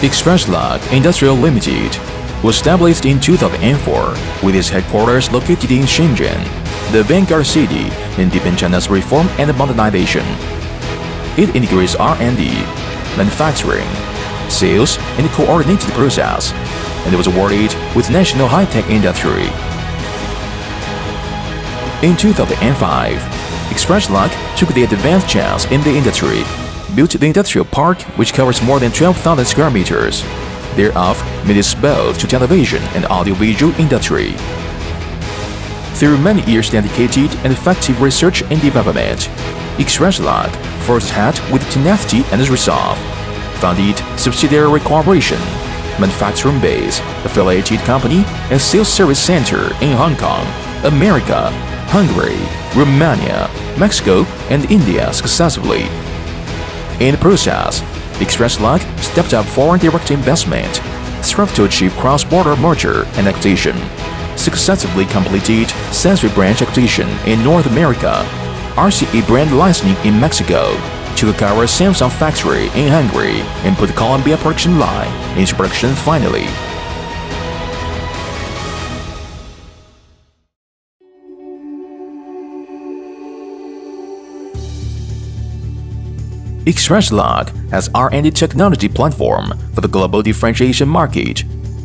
Express Log Industrial Limited was established in 2004 with its headquarters located in Shenzhen, the vanguard city in deepening China's reform and modernization. It integrates R&D, manufacturing, sales, and coordinated process, and was awarded with National High-Tech Industry. In 2005, Express Log took the advanced chance in the industry, built the industrial park which covers more than 12,000 square meters, thereof made it both to television and audiovisual industry. Through many years dedicated and effective research and development, Express Log forged ahead with tenacity and resolve, founded subsidiary corporation, manufacturing base, affiliated company, and sales service center in Hong Kong, America, Hungary, Romania, Mexico, and India successfully. In the process, Express Log stepped up foreign direct investment, strove to achieve cross-border merger and acquisition, successfully completed Sensory branch acquisition in North America, RCA brand licensing in Mexico, took over Samsung factory in Hungary, and put Columbia production line into production finally. Express Log has R&D technology platform for the global differentiation market,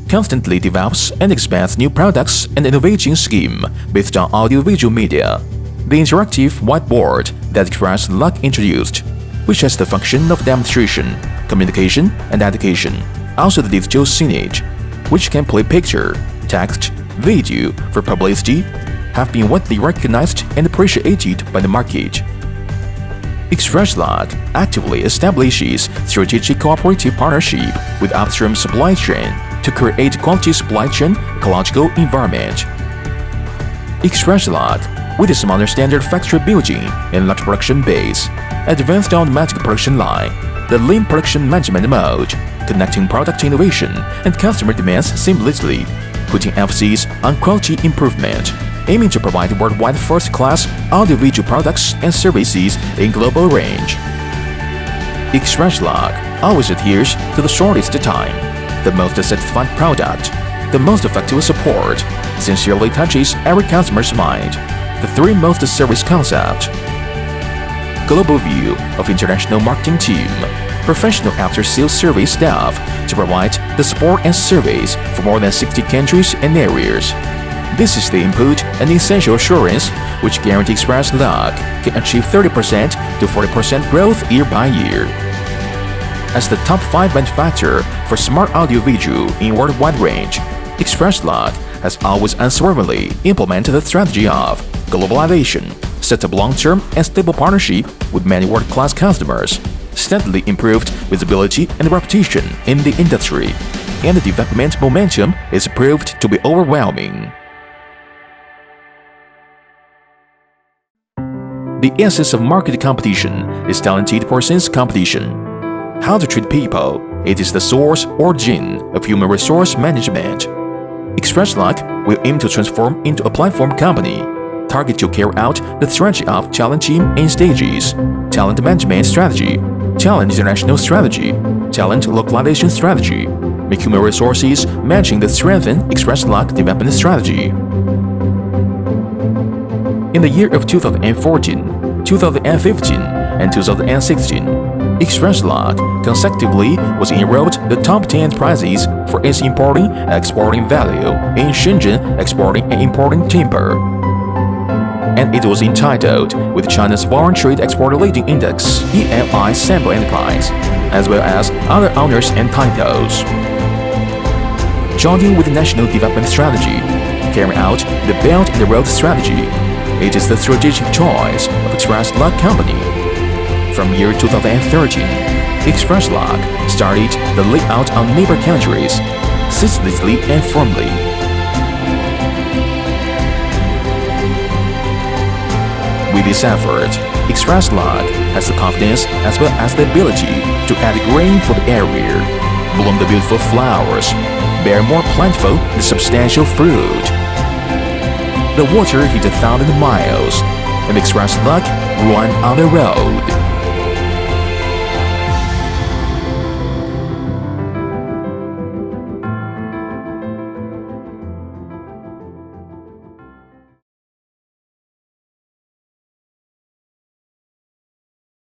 constantly develops and expands new products and innovating scheme based on audiovisual media. The interactive whiteboard that Express Log introduced, which has the function of demonstration, communication, and education. Also the digital signage, which can play picture, text, video for publicity, have been widely recognized and appreciated by the market. Express Log actively establishes strategic cooperative partnership with upstream supply chain to create quality supply chain ecological environment. Express Log, with its modern standard factory building and large production base, advanced automatic production line, the lean production management mode, connecting product innovation and customer demands seamlessly, putting emphasis on quality improvement, aiming to provide worldwide first-class audiovisual products and services in global range. Express Log always adheres to the shortest time, the most satisfied product, the most effective support, sincerely touches every customer's mind, the three most service concept. Global view of international marketing team, professional after-sales service staff to provide the support and service for more than 60 countries and areas. This is the input and essential assurance which guarantee Express Log can achieve 30% to 40% growth year by year. As the top 5 manufacturer for smart audio-visual in worldwide range, Express Log has always unswervingly implemented the strategy of globalization, set up long-term and stable partnership with many world-class customers, steadily improved visibility and reputation in the industry, and the development momentum is proved to be overwhelming. The essence of market competition is talented person's competition. How to treat people, it is the source or gene of human resource management. Express Log will aim to transform into a platform company, target to carry out the strategy of talent team in stages, talent management strategy, talent international strategy, talent localization strategy, make human resources matching the strengthened Express Log development strategy. In the year of 2014, 2015, and 2016, Express Log consecutively was enrolled the top 10 enterprises for its importing and exporting value in Shenzhen exporting and importing timber. And it was entitled with China's Foreign Trade Export Leading Index (EMI) sample enterprise, as well as other honors and titles. Jogging with the national development strategy, carrying out the Belt and Road strategy, it is the strategic choice of Express Log Company. From year 2013, Express Log started the layout on neighbor countries, ceaselessly and firmly. With this effort, Express Log has the confidence as well as the ability to add grain for the area, bloom the beautiful flowers, bear more plentiful and substantial fruit. The water hit 1,000 miles, and Express Log run on the road.